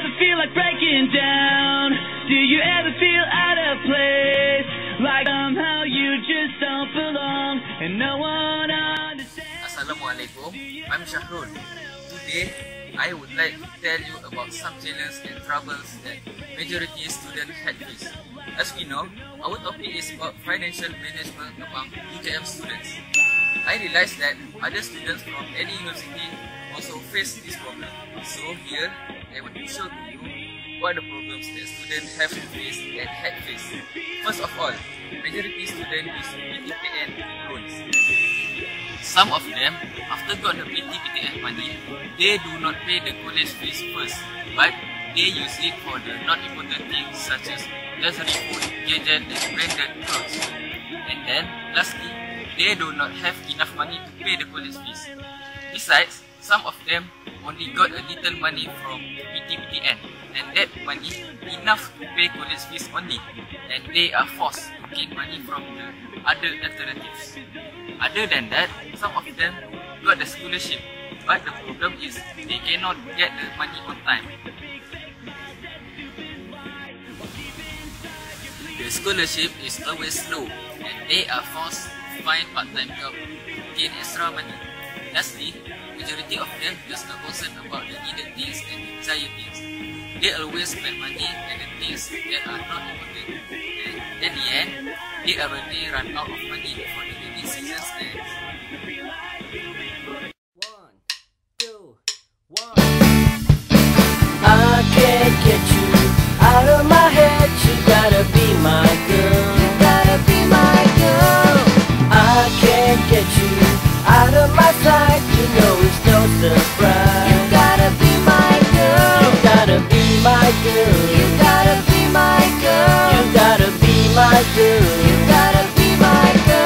ever feel like breaking down? Do you ever feel out of place? Like somehow you just don't belong and no one understands. Assalamualaikum, I'm Shahrul. Today, I would like to tell you about some challenges and troubles that majority students had faced. As we know, our topic is about financial management among UKM students. I realized that other students from any university also face this problem. So here, I want to show to you what the problems that students have to face and had faced. First of all, majority students use PTPTN loans. Some of them, after got the PTPTN money, they do not pay the college fees first, but they use it for the non-important things such as luxury food, gadget and branded clothes. And then, lastly, they do not have enough money to pay the college fees. Besides, some of them only got a little money from PTPTN, and that money enough to pay college fees only, and they are forced to gain money from the other alternatives. Other than that, some of them got the scholarship, but the problem is they cannot get the money on time. The scholarship is always low, and they are forced to find part-time job to gain extra money. Lastly, majority of them just are concerned about the needed things and the desired things. They always spend money on the things that are not important, and at the end, they already run out of money before the rainy season ends. 1, 2, 1. I can't get you out of my head. You gotta be my girl. You gotta be my girl. I can't get you out of my sight. You know it's no surprise. You gotta be my girl. You gotta be my girl. You gotta be my girl. You gotta be my girl. You gotta be my girl.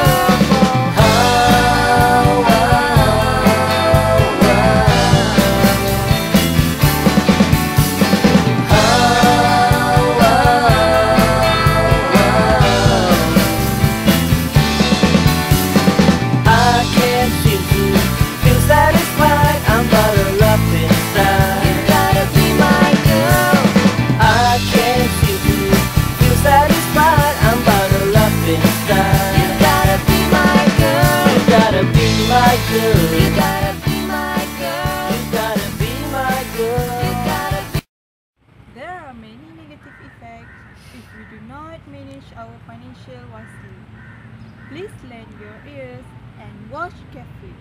You gotta be my girl. You gotta be my girl. You gotta be. There are many negative effects if we do not manage our financial wisely. Please lend your ears and watch carefully.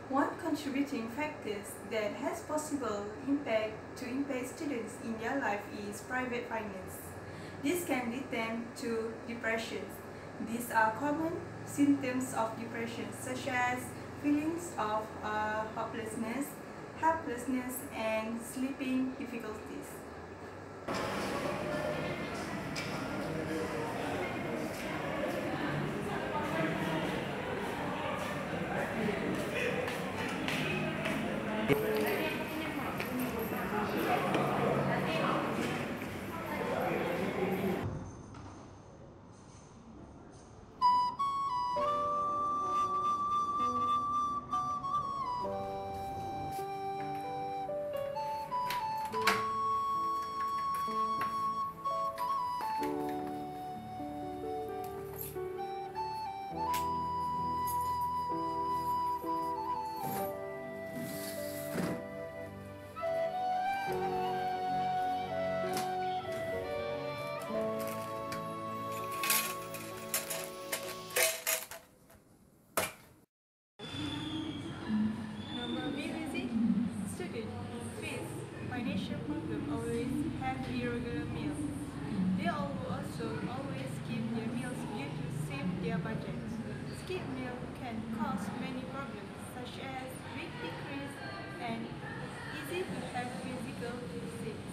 One contributing factors that has possible impact students in their life is private finance. This can lead them to depression. These are common symptoms of depression such as feelings of hopelessness, helplessness, and sleeping difficulties. skip meal can cause many problems such as weight decrease and easy to have physical disease.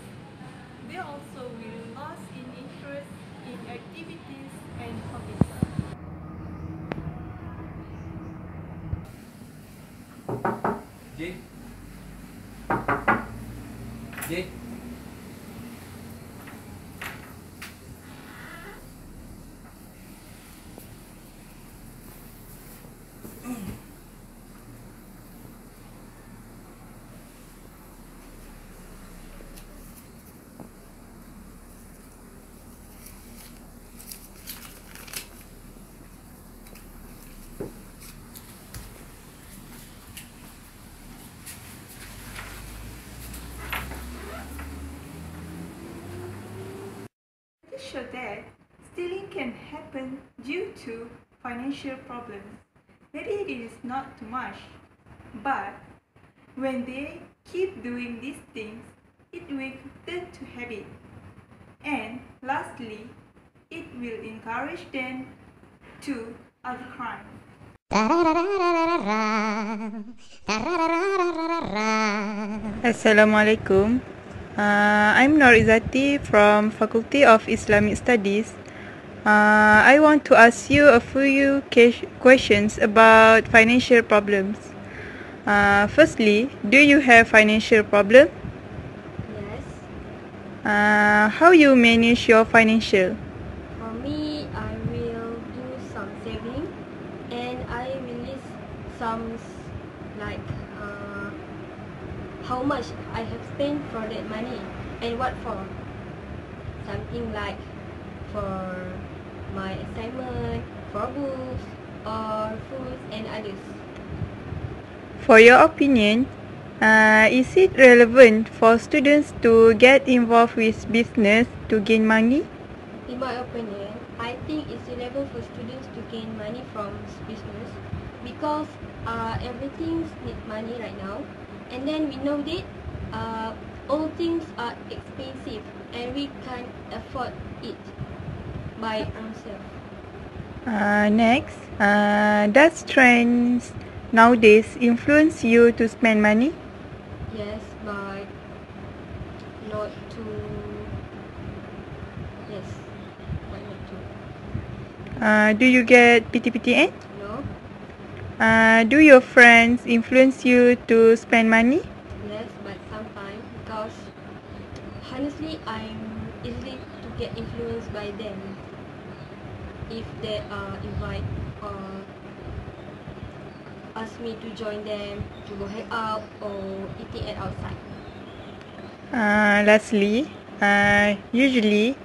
They also will lose in interest in activities and hobbies. Jay? Jay? To show that stealing can happen due to financial problems. Maybe it is not too much, but when they keep doing these things, it will turn to habit. And lastly, it will encourage them to other crimes. Assalamualaikum. I'm Nur Izzati from Faculty of Islamic Studies. I want to ask you a few questions about financial problems. Firstly, do you have financial problem? Yes. How you manage your financial? For me, I will do some saving and I release some like how much I have spent for that money and what for. Something like for my assignment, for books, or food and others. For your opinion, is it relevant for students to get involved with business to gain money? In my opinion, I think it's relevant for students to gain money from business because everything needs money right now, and then we know that all things are expensive and we can't afford it by ourselves. Next, does trends nowadays influence you to spend money? Yes, but not to. Yes, but not to. Do you get PTPTN? No. Do your friends influence you to spend money? Yes, but sometimes because honestly, I'm easily to get influenced by them if they invite or ask me to join them to go hang out or eating at outside. Lastly, usually,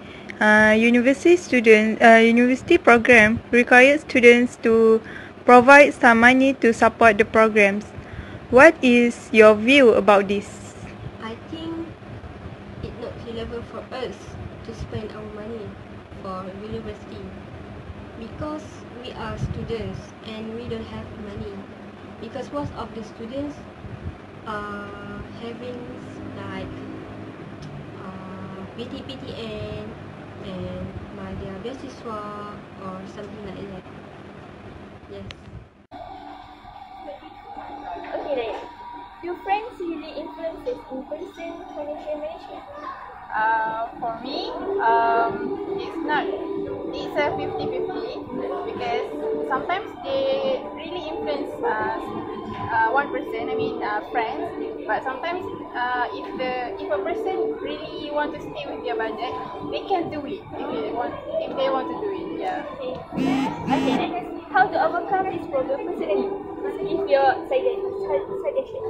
university program requires students to provide some money to support the programs. What is your view about this? I think it's not relevant for us to spend our money for university because we are students and we don't have money. Because most of the students are having like PTPTN and their beasiswa or something like that. Yes. Okay then, do friends really influences in-person financial management? For me, it's a 50-50 because sometimes they really influence one person, friends, but sometimes if a person really want to stay with their budget, they can do it if they want to do it. Yeah. Okay then, how to overcome this problem personally? Give your suggestion.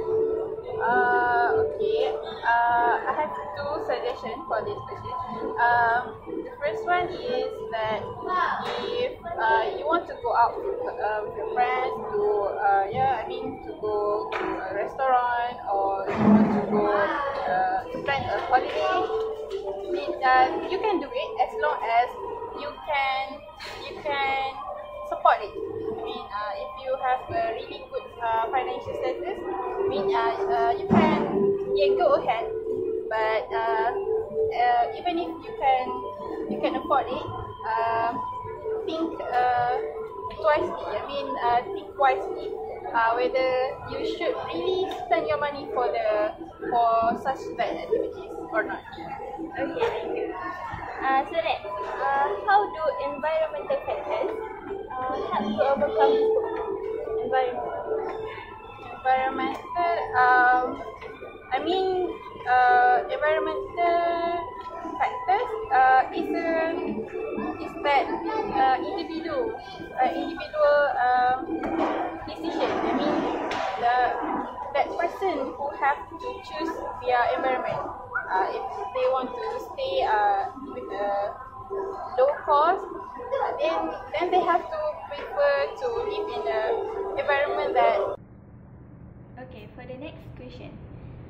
Okay. I have two suggestions for this question. The first one is that if you want to go out with your friends to go to a restaurant or you want to go to plan a holiday, you can do it as long as you can support it. If you have a really good financial status, you can go ahead. But even if you can afford it, think twisely. I mean, think wisely. Whether you should really spend your money for such bad activities or not. Okay, thank you. So next, how do environmental factors help to overcome this problem? Environmental factors is that individual decision. I mean, that person who have to choose their environment. If they want to stay with a low cost, then they have to prefer to live in an environment that. Okay, for the next question,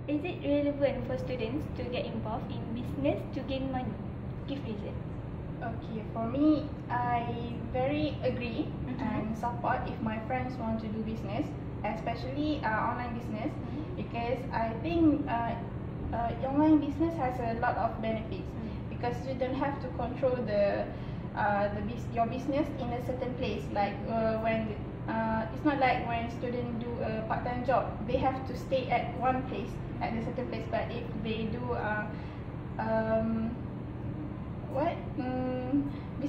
is it relevant for students to get involved in business to gain money? Give reason. Okay, for me, I very agree and support if my friends want to do business, especially online business, because I think online business has a lot of benefits because you don't have to control your business in a certain place. Like when it's not like when students do a part-time job, they have to stay at one place, at a certain place. But if they do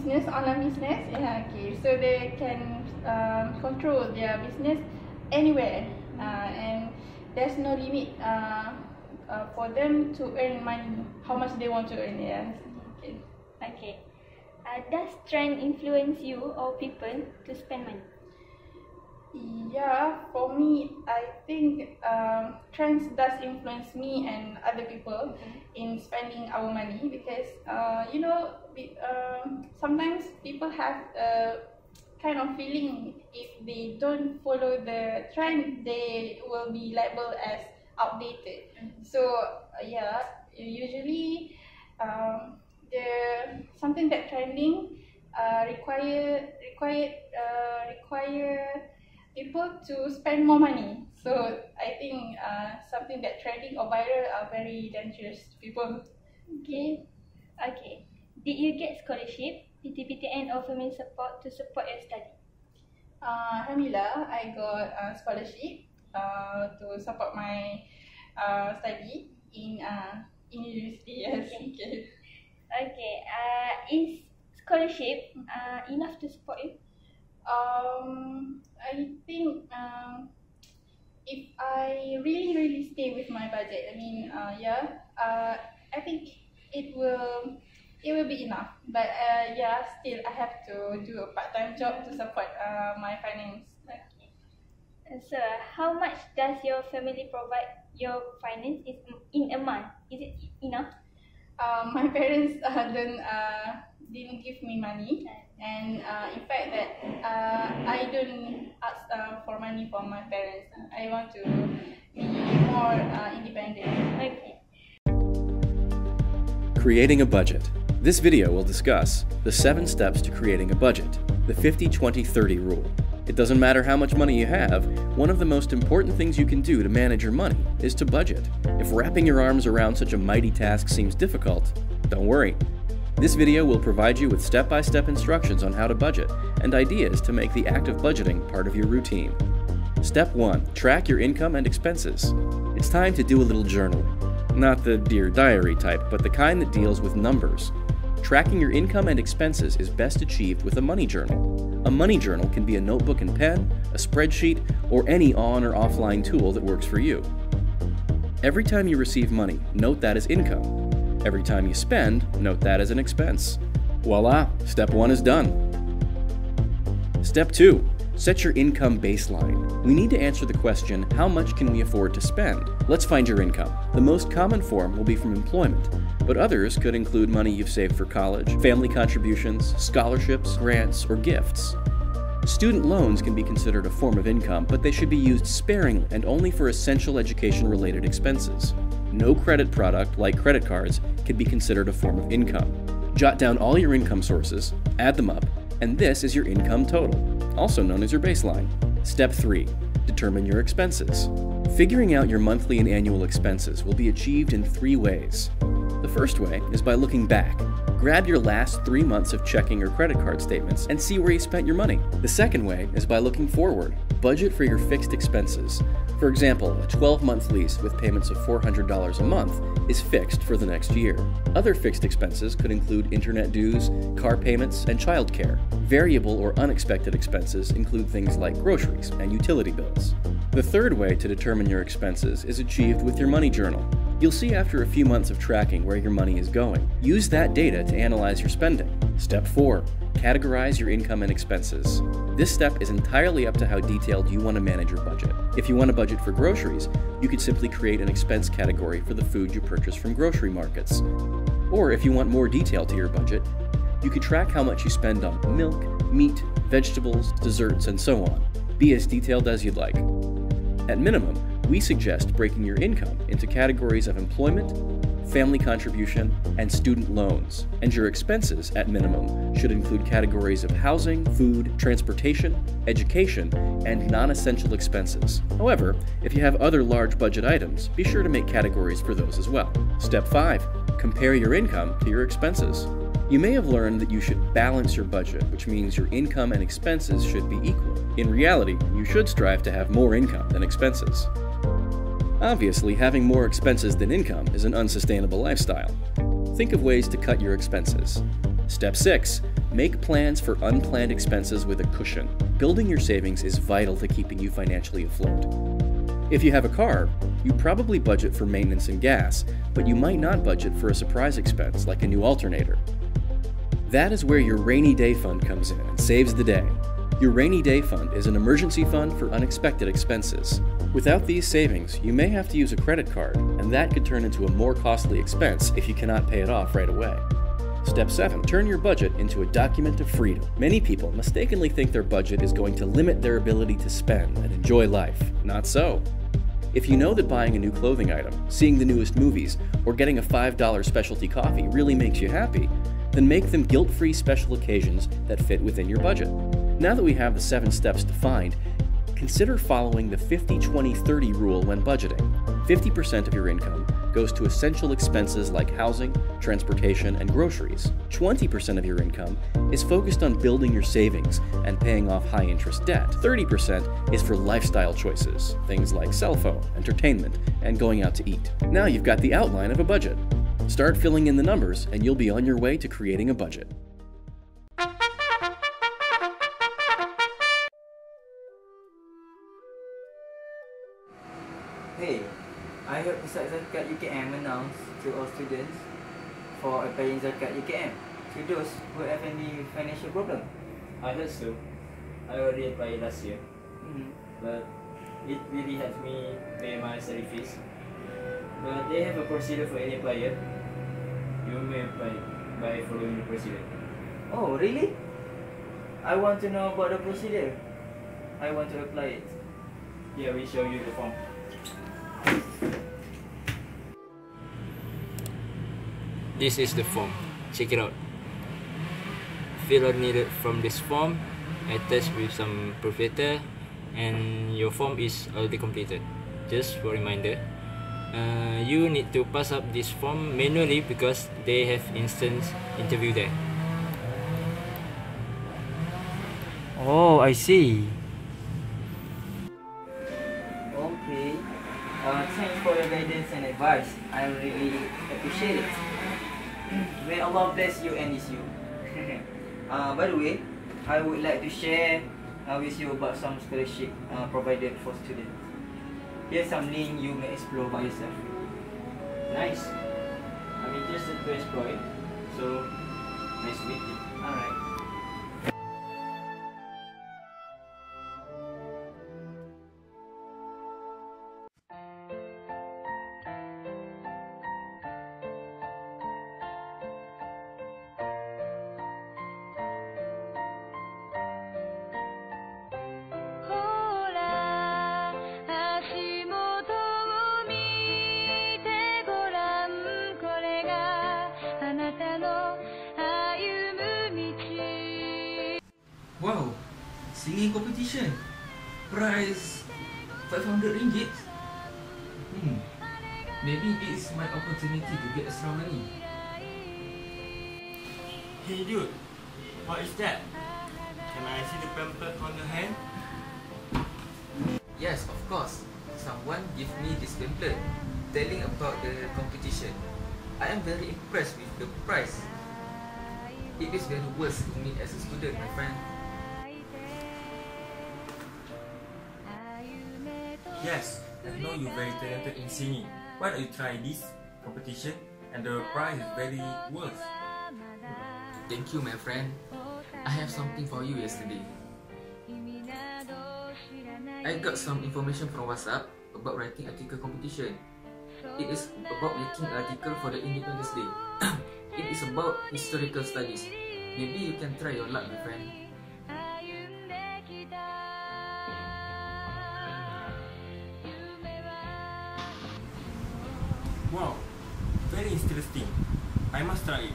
online business, yeah, okay, so they can control their business anywhere, and there's no limit for them to earn money, how much they want to earn. Yeah. Okay. Does trend influence you or people to spend money? Yeah, for me, I think trends does influence me and other people in spending our money because sometimes people have a kind of feeling if they don't follow the trend, they will be labeled as outdated. So usually something that trending require people to spend more money. So I think something that trending or viral are very dangerous to people. Okay. Did you get scholarship, PTPTN or family support to support your study? Alhamdulillah, I got a scholarship to support my study in university. Yes. Okay. Is scholarship enough to support you? I think if I really stay with my budget, I mean, I think it will be enough. But still I have to do a part-time job to support my finance. Okay. So how much does your family provide your finance in a month? Is it enough? My parents didn't give me money, and in fact that I don't ask for money from my parents. I want to be more independent. Okay. Creating a budget. This video will discuss the 7 steps to creating a budget, the 50-20-30 rule. It doesn't matter how much money you have, one of the most important things you can do to manage your money is to budget. If wrapping your arms around such a mighty task seems difficult, don't worry. This video will provide you with step-by-step instructions on how to budget and ideas to make the act of budgeting part of your routine. Step 1. Track your income and expenses. It's time to do a little journaling. Not the Dear Diary type, but the kind that deals with numbers. Tracking your income and expenses is best achieved with a money journal. A money journal can be a notebook and pen, a spreadsheet, or any on or offline tool that works for you. Every time you receive money, note that as income. Every time you spend, note that as an expense. Voila, step 1 is done. Step 2. Set your income baseline. We need to answer the question, how much can we afford to spend? Let's find your income. The most common form will be from employment, but others could include money you've saved for college, family contributions, scholarships, grants, or gifts. Student loans can be considered a form of income, but they should be used sparingly and only for essential education-related expenses. No credit product, like credit cards, can be considered a form of income. Jot down all your income sources, add them up, and this is your income total, also known as your baseline. Step 3. Determine your expenses. Figuring out your monthly and annual expenses will be achieved in 3 ways. The first way is by looking back. Grab your last 3 months of checking or credit card statements and see where you spent your money. The second way is by looking forward. Budget for your fixed expenses. For example, a 12-month lease with payments of $400 a month is fixed for the next year. Other fixed expenses could include internet dues, car payments, and childcare. Variable or unexpected expenses include things like groceries and utility bills. The third way to determine your expenses is achieved with your money journal. You'll see after a few months of tracking where your money is going. Use that data to analyze your spending. Step 4. Categorize your income and expenses. This step is entirely up to how detailed you want to manage your budget. If you want to budget for groceries, you could simply create an expense category for the food you purchase from grocery markets. Or if you want more detail to your budget, you could track how much you spend on milk, meat, vegetables, desserts, and so on. Be as detailed as you'd like. At minimum, we suggest breaking your income into categories of employment, family contribution, and student loans. And your expenses, at minimum, should include categories of housing, food, transportation, education, and non-essential expenses. However, if you have other large budget items, be sure to make categories for those as well. Step 5. Compare your income to your expenses. You may have learned that you should balance your budget, which means your income and expenses should be equal. In reality, you should strive to have more income than expenses. Obviously, having more expenses than income is an unsustainable lifestyle. Think of ways to cut your expenses. Step 6. Make plans for unplanned expenses with a cushion. Building your savings is vital to keeping you financially afloat. If you have a car, you probably budget for maintenance and gas, but you might not budget for a surprise expense like a new alternator. That is where your rainy day fund comes in and saves the day. Your rainy day fund is an emergency fund for unexpected expenses. Without these savings, you may have to use a credit card, and that could turn into a more costly expense if you cannot pay it off right away. Step 7. Turn your budget into a document of freedom. Many people mistakenly think their budget is going to limit their ability to spend and enjoy life. Not so. If you know that buying a new clothing item, seeing the newest movies, or getting a $5 specialty coffee really makes you happy, then make them guilt-free special occasions that fit within your budget. Now that we have the 7 steps defined, consider following the 50-20-30 rule when budgeting. 50% of your income goes to essential expenses like housing, transportation, and groceries. 20% of your income is focused on building your savings and paying off high-interest debt. 30% is for lifestyle choices, things like cell phone, entertainment, and going out to eat. Now you've got the outline of a budget. Start filling in the numbers, and you'll be on your way to creating a budget. Hey, I heard Pusat Zakat UKM announced to all students for applying Zakat UKM to those who have any financial problem. I heard so. I already applied last year, but it really helped me pay my study fees. But they have a procedure for any applier. You may apply by following the procedure. Oh, really? I want to know about the procedure. I want to apply it. Here we show you the form. This is the form. Check it out. Fill out needed from this form, attached with some proof letter, and your form is already completed. Just for a reminder, you need to pass up this form manually because they have instant interview there. Oh, I see. Okay. Thanks for your guidance and advice. I really appreciate it. May Allah bless you and you. By the way, I would like to share with you about some scholarship provided for students. Here's some link you may explore by yourself. Nice. I'm interested to explore it. So, nice to meet you. Alright. Wow, singing competition. Prize 500 ringgit. Maybe this is my opportunity to get extra money. Hey dude, what is that? Can I see the pamphlet on your hand? Yes, of course. Someone gave me this pamphlet telling about the competition. I am very impressed with the prize. It is very worth to me as a student, my friend. Yes, I know you're very talented in singing. Why don't you try this competition? And the prize is very worth. Thank you, my friend. I have something for you yesterday. I got some information from WhatsApp about writing article competition. It is about making an article for the Independence Day. It is about historical studies. Maybe you can try your luck, my friend. Wow, very interesting. I must try it.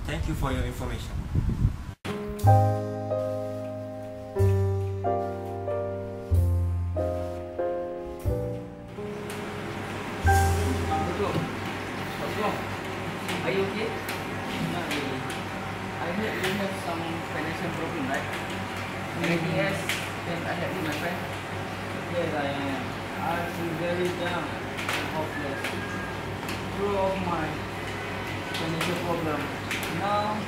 Thank you for your information. Are you okay? Not really. I heard you have some financial problem, right? Anything else? Can I help you, my friend? Yes, I am. I feel very down and hopeless. Through of my financial problem. Now,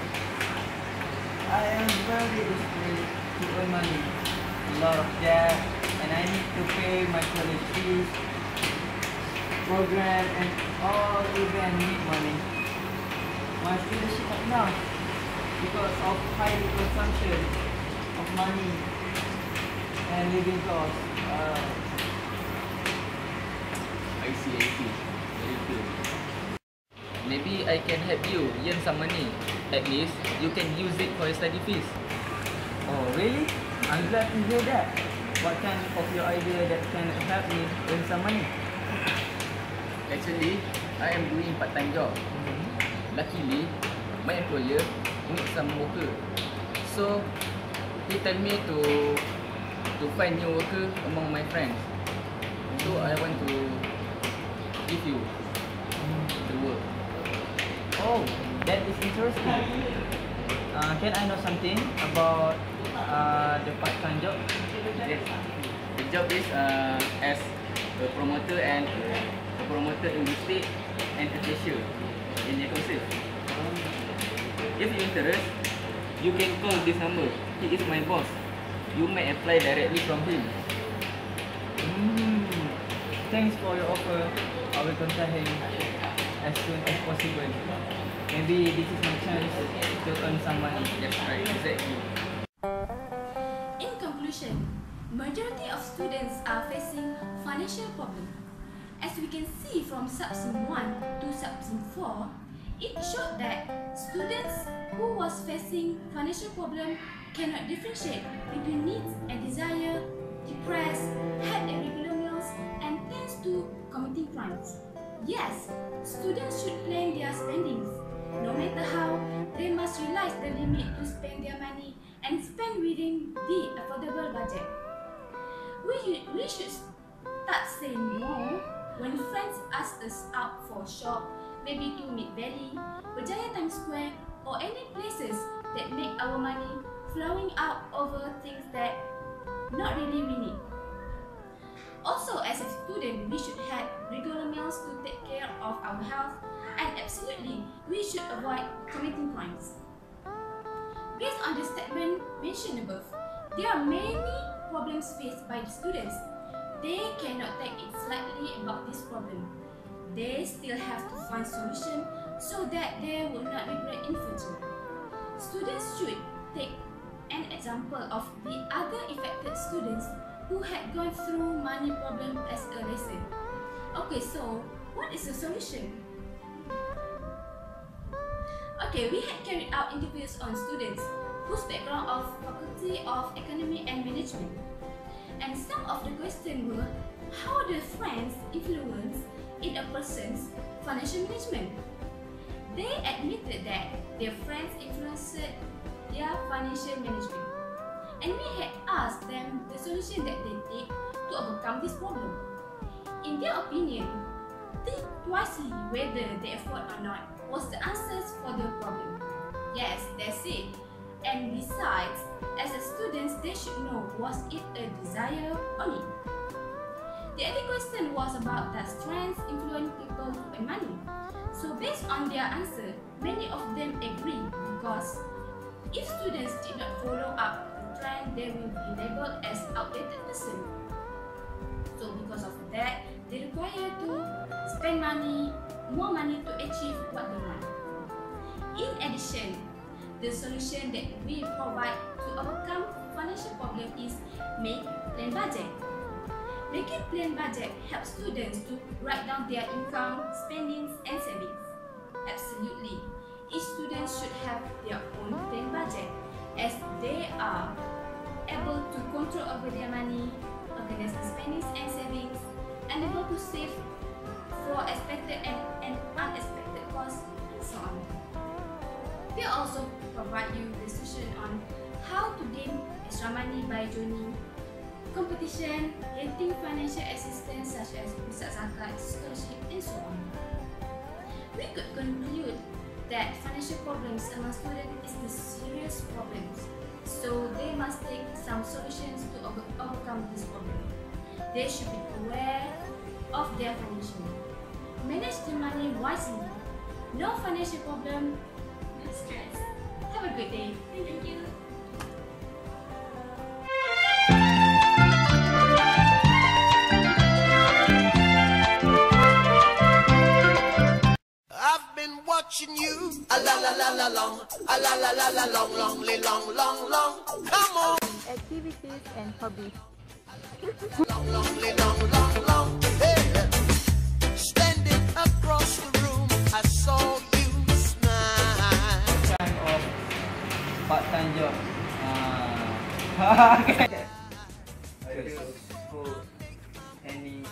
I am very desperate to earn money. A lot of debt, and I need to pay my college fees, program, and all event need money. My scholarship not enough because of high consumption of money and living costs. I see. Very good. Maybe I can help you earn some money. At least you can use it for your study fees. Oh, really? I'm glad to hear that. What kind of your idea that can help me earn some money? Actually, I am doing part-time job. Luckily, my employer needs some worker. So, he tell me to find new worker among my friends. So, I want to give you the work. Oh, that is interesting. Can I know something about the part-time job? Yes. The job is as a promoter in the state and a cashier in the council. If you interest, you can call this number. He is my boss. You may apply directly from him. Thanks for your offer. I will contact him as soon as possible. Maybe this is my chance to earn some money. Yes, right, exactly. In conclusion, majority of students are facing financial problems. As we can see from subsum 1 to subsum 4, it showed that students who was facing financial problem cannot differentiate between needs and desire, depressed, had irregular meals, and tends to committing crimes. Yes, students should plan their spendings. No matter how, they must realize the limit to spend their money and spend within the affordable budget. We should start saying no when friends ask us out for a shop, maybe to Mid Valley, Berjaya Times Square, or any places that make our money flowing out over things that not really we need. Also, as a student, we should have regular meals to take care of our health, and absolutely, we should avoid committing crimes. Based on the statement mentioned above, there are many problems faced by the students. They cannot take it lightly about this problem. They still have to find solution so that they will not regret in future. Students should take an example of the other affected students who had gone through money problem as a lesson. Okay, so what is the solution? Okay, we had carried out interviews on students whose background of Faculty of Economic and Management. And some of the questions were, how do friends influence in a person's financial management? They admitted that their friends influenced their financial management. And we had asked them the solution that they take to overcome this problem. In their opinion, think wisely whether the effort or not was the answers for the problem. Yes, that's it. And besides, as a student, they should know, was it a desire or need? The other question was about the strengths influence people to earn money. So based on their answer, many of them agree because if students did not follow up the trend, they will be labeled as outdated person. So because of that, they require to spend more money to achieve what they want. In addition, the solution that we provide to overcome financial problem is make plan budget. Making plan budget helps students to write down their income, spendings, and savings. Absolutely, each student should have their own plan budget as they are able to control over their money, organize the spendings and savings, and able to save for expected and unexpected costs, and so on. We also provide you the solution on how to gain extra money by joining competition, getting financial assistance such as ZALIKA, scholarship, and so on. We could conclude that financial problems among students is the serious problems, so they must take some solutions to overcome this problem. They should be aware of their financial needs. Manage the money wisely. No financial problem, no stress. Have a good day. Thank you. Watching you, a la la la la long, a la la la la long, long. Come on. Activities and hobbies. long. Hey. Standing across the room, I saw you smile. Kind of part-time job. Okay. So, any.